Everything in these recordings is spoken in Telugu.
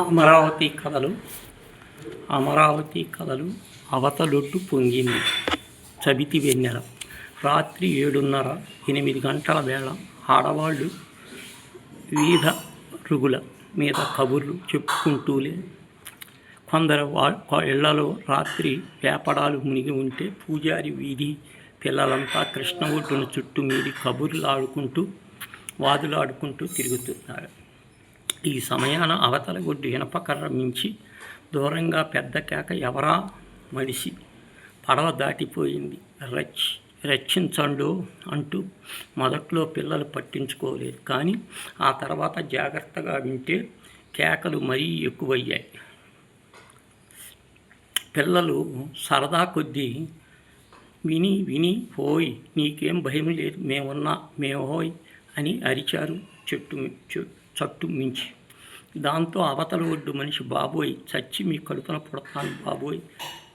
అమరావతి కథలు అమరావతి కథలు అవతలొడ్డు పొంగింది చబితి వెన్నెల. రాత్రి 7:30-8 గంటల వేళ ఆడవాళ్ళు వీధ రుగుల మీద కబుర్లు చెప్పుకుంటూలే. కొందరు ఇళ్లలో రాత్రి వేపడాలు మునిగి ఉంటే పూజారి వీధి పిల్లలంతా కృష్ణ ఒడ్డున చుట్టూ మీది కబుర్లు ఆడుకుంటూ వాదులాడుకుంటూ తిరుగుతున్నారు. ఈ సమయాన అవతల ఒడ్డు ఇనపకర్ర మించి దూరంగా పెద్ద కేక, ఎవరా మడిసి పడవ దాటిపోయింది, రక్షించండు అంటూ. మొదట్లో పిల్లలు పట్టించుకోలేదు, కానీ ఆ తర్వాత జాగ్రత్తగా వింటే కేకలు మరీ ఎక్కువయ్యాయి. పిల్లలు సరదా కొద్దీ విని విని హోయ్ నీకేం భయం లేదు, మేము హోయ్ అని అరిచారు చట్టు మించి. దాంతో అవతల ఒడ్డు మనిషి, బాబోయ్ చచ్చి మీ కడుపున పుడతాను బాబోయ్,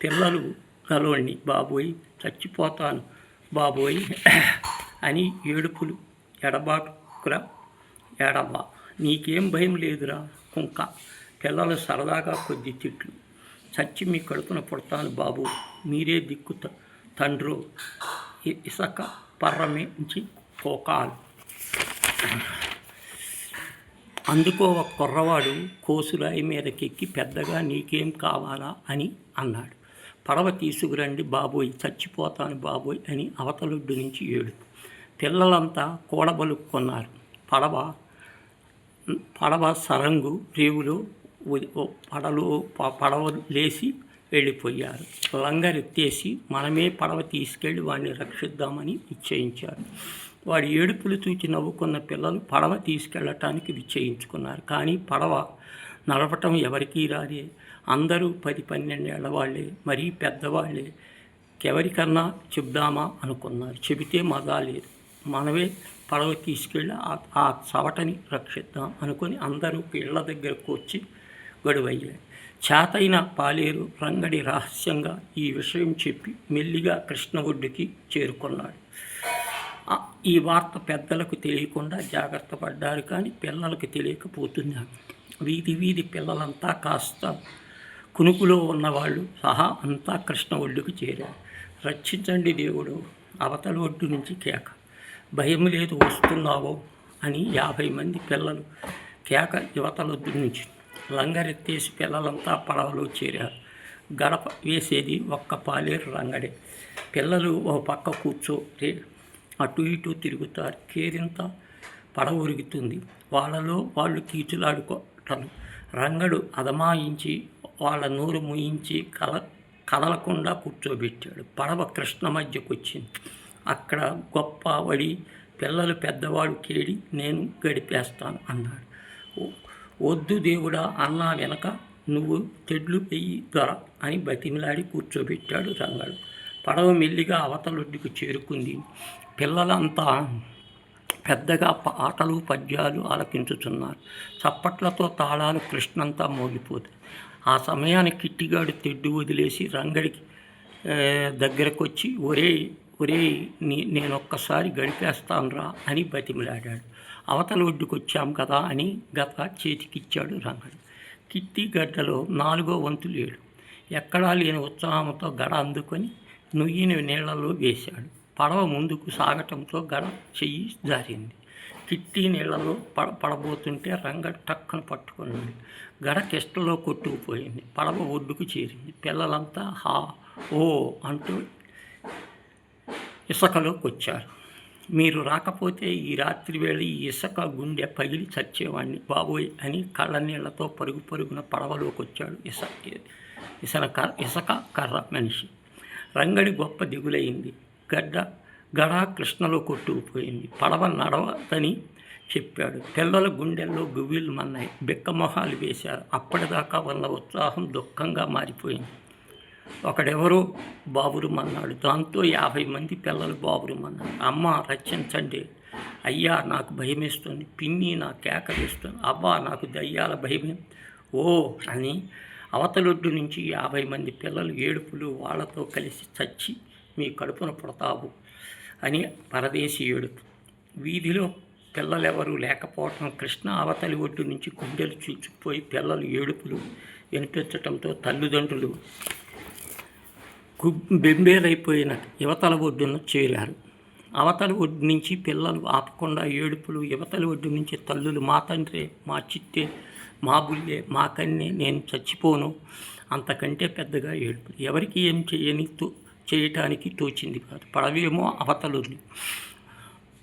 పిల్లలు గలోణ్ణి బాబోయ్ చచ్చిపోతాను బాబోయ్ అని ఏడుపులు. ఎడబాటుకురా ఎడబా, నీకేం భయం లేదురా కుంక. పిల్లలు సరదాగా కొద్ది తిట్లు, చచ్చి మీ కడుపున పుడతాను బాబు, మీరే దిక్కు తండ్రో. ఇసక పర్రమించి కోకాలు. అందుకో ఒక కుర్రవాడు కోసురాయి మీదకెక్కి పెద్దగా, నీకేం కావాలా అని అన్నాడు. పడవ తీసుకురండి బాబోయ్, చచ్చిపోతాను బాబోయ్ అని అవతలొడ్డు నుంచి ఏడుపు. పిల్లలంతా కూడబలుక్కున్నారు. పడవ సరంగు రేవులో పడవ లేసి వెళ్ళిపోయారు. లంగరెత్తేసి మనమే పడవ తీసుకెళ్ళి వాడిని రక్షిద్దామని నిశ్చయించారు. వాడి ఏడుపులు చూచి నవ్వుకున్న పిల్లలు పడవ తీసుకెళ్ళటానికి నిశ్చయించుకున్నారు. కానీ పడవ నడపటం ఎవరికీ రాదే. అందరూ 10-12 ఏళ్ల వాళ్ళే, మరీ పెద్దవాళ్ళే. ఎవరికన్నా చెబుదామా అనుకున్నారు. చెబితే మజా లేదు. మనమే పడవ తీసుకెళ్ళి ఆ చవటని రక్షిద్దాం అనుకుని అందరూ ఇళ్ల దగ్గరకు వచ్చి గడువయ్యాయి. చేతైన పాలేరు రంగడి రహస్యంగా ఈ విషయం చెప్పి మెల్లిగా కృష్ణ ఒడ్డుకి చేరుకున్నాడు. ఈ వార్త పెద్దలకు తెలియకుండా జాగ్రత్త పడ్డారు, కానీ పిల్లలకు తెలియకపోతున్నారు. వీధి పిల్లలంతా కాస్త కునుకులో ఉన్నవాళ్ళు సహా అంతా కృష్ణ ఒడ్డుకు చేరారు. రక్షించండి దేవుడు, అవతల ఒడ్డు నుంచి కేక. భయం లేదు, వస్తున్నావో అని 50 మంది పిల్లలు కేక. యువతలొడ్డు నుంచి లంగరెత్తేసి పిల్లలంతా పడవలో చేరారు. గడప వేసేది ఒక్క పాలేరు రంగడే. పిల్లలు ఓ పక్క కూర్చోతే అటు ఇటు తిరుగుతారు. కేరింత పడవ ఉరుగుతుంది. వాళ్ళలో వాళ్ళు కీచులాడుకోవటం. రంగడు అదమాయించి వాళ్ళ నోరు ముయించి కదలకుండా కూర్చోబెట్టాడు. పడవ కృష్ణ మధ్యకు వచ్చింది. అక్కడ గొప్ప వడి. పిల్లలు పెద్దవాడు కేడి, నేను గడిపేస్తాను అన్నాడు. వద్దు దేవుడా అన్నా వెనక, నువ్వు తెడ్లు వెయ్యి దొర అని బతిమిలాడి కూర్చోబెట్టాడు రంగడు. పడవ మెల్లిగా అవతలొడ్డుకు చేరుకుంది. పిల్లలంతా పెద్దగా పాటలు పద్యాలు ఆలకించుతున్నారు. చప్పట్లతో తాళాలు కృష్ణంతా మోగిపోతాయి. ఆ సమయానికి కిట్టిగాడు తెడ్డు వదిలేసి రంగడికి దగ్గరకు వచ్చి, ఒరే నేనొక్కసారి గడిపేస్తానురా అని బతిమిలాడాడు. అవతల ఒడ్డుకు వచ్చాం కదా అని గత చేతికిచ్చాడు రంగడు. కిట్టి గడ్డలో 4వ వంతు లేడు. ఎక్కడా లేని ఉత్సాహంతో గడ అందుకొని నుయ్యిని నీళ్లలో వేశాడు. పడవ ముందుకు సాగటంతో గడ చెయ్యి జారింది. కిట్టి నీళ్లలో పడబోతుంటే రంగడు టక్కన పట్టుకున్నాడు. గడ కిష్టలో కొట్టుకుపోయింది. పడవ ఒడ్డుకు చేరింది. పిల్లలంతా హా ఓ అంటూ ఇసుకలోకి వచ్చారు. మీరు రాకపోతే ఈ రాత్రి వేళ ఈ ఇసుక గుండె పగిలి చచ్చేవాడిని బాబోయ్ అని కళ్ళ నీళ్లతో పరుగున పడవలోకి వచ్చాడు ఇసుక కర్ర మనిషి. రంగడి గొప్ప దిగులైంది. గడ కృష్ణలో కొట్టుకుపోయింది. పడవ నడవదని చెప్పాడు. పిల్లల గుండెల్లో గువ్విళ్ళు మన్నాయి. బిక్కమొహాలు వేశారు. అప్పటిదాకా ఉన్న ఉత్సాహం దుఃఖంగా మారిపోయింది. ఒకడెవరో బాబురుమన్నాడు. దాంతో 50 మంది పిల్లలు బాబురుమన్నారు. అమ్మ రక్షించండి, అయ్యా నాకు భయమేస్తుంది, పిన్ని నా కేక వేస్తుంది, అబ్బా నాకు దయ్యాల భయమే ఓ అని అవతలొడ్డు నుంచి 50 మంది పిల్లలు ఏడుపులు. వాళ్ళతో కలిసి చచ్చి మీ కడుపున పుడతావు అని పరదేశీ ఏడుపు. వీధిలో పిల్లలెవరూ లేకపోవటం కృష్ణ అవతలి ఒడ్డు నుంచి గుండెలు చీల్చుకుపోయి పిల్లలు ఏడుపులు వినిపించటంతో తల్లిదండ్రులు బెంబేలైపోయిన యువతల ఒడ్డున చేరారు. అవతలి ఒడ్డు నుంచి పిల్లలు ఆపకుండా ఏడుపులు, యువతలి ఒడ్డు నుంచి తల్లులు మా తండ్రే, మా చిట్టే, మా బుల్లే, మా కన్నే, నేను చచ్చిపోను, అంతకంటే పెద్దగా ఏడుపులు. ఎవరికి ఏం చేయటానికి తోచింది కాదు. పడవేమో అవతలుంది.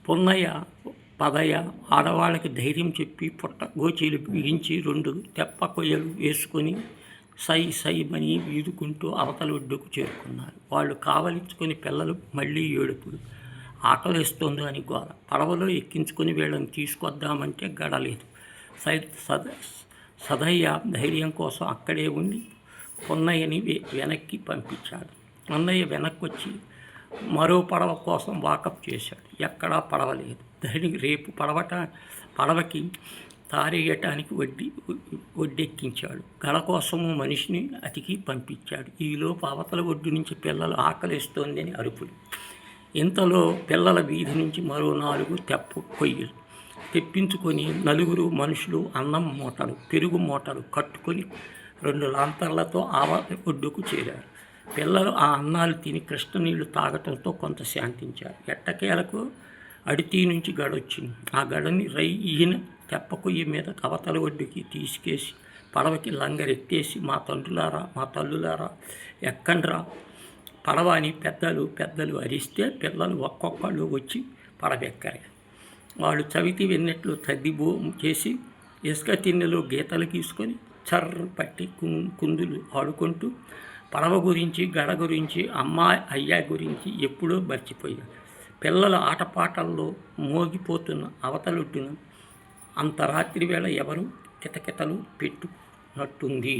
పున్నయ్య పదయ్య ఆడవాళ్ళకి ధైర్యం చెప్పి పుట్ట గోచీలు బిగించి 2 తెప్ప కొయ్యలు వేసుకొని సై సైమని వీడుకుంటూ అవతల ఒడ్డుకు చేరుకున్నారు. వాళ్ళు కావలించుకొని పిల్లలు మళ్ళీ ఏడుపులు. ఆకలిస్తోంది అని గోల. పడవలో ఎక్కించుకొని వీళ్ళని తీసుకొద్దామంటే గడలేదు. సదయ్య ధైర్యం కోసం అక్కడే ఉండి పున్నయ్యని వెనక్కి పంపించాడు. అన్నయ్య వెనక్కి వచ్చి మరో పడవ కోసం వాకప్ చేశాడు. ఎక్కడా పడవలేదు. దానికి రేపు పడవకి తారేయటానికి ఒడ్డెక్కించాడు. గడ కోసము మనిషిని అతికి పంపించాడు. ఈలోపు అవతల ఒడ్డు నుంచి పిల్లలు ఆకలిస్తోందని అరుపులు. ఇంతలో పిల్లల వీధి నుంచి మరో 4 తెప్ప కొయ్యలు తెప్పించుకొని 4 మనుషులు అన్నం మూటలు, పెరుగు మూటలు కట్టుకొని 2 లాంతర్లతో ఒడ్డుకు చేరారు. పిల్లలు ఆ అన్నాలు తిని కృష్ణనీళ్లు తాగటంతో కొంత శాంతించారు. ఎట్టకేలకు అడితీ నుంచి గడొచ్చింది. ఆ గడని ఈయన తెప్ప కొయ్యి మీద అవతల ఒడ్డుకి తీసుకేసి పడవకి లంగరెత్తేసి మా తండ్రులారా, మా తల్లులారా ఎక్కండ్రా పడవ అని పెద్దలు అరిస్తే పిల్లలు ఒక్కొక్కళ్ళు వచ్చి పడవెక్కారు. వాళ్ళు చవితి వెన్నెట్లు తద్దిబో చేసి ఇసుక తిన్నెలో గీతలు గీసుకొని చర్ర పట్టి కుందులు ఆడుకుంటూ పడవ గురించి, గడ గురించి, అయ్యా గురించి ఎప్పుడో మర్చిపోయారు. పిల్లల ఆటపాటల్లో మోగిపోతున్న అవతలొడ్డున అంత రాత్రి వేళ ఎవరు కితకితలు పెట్టునట్టుంది.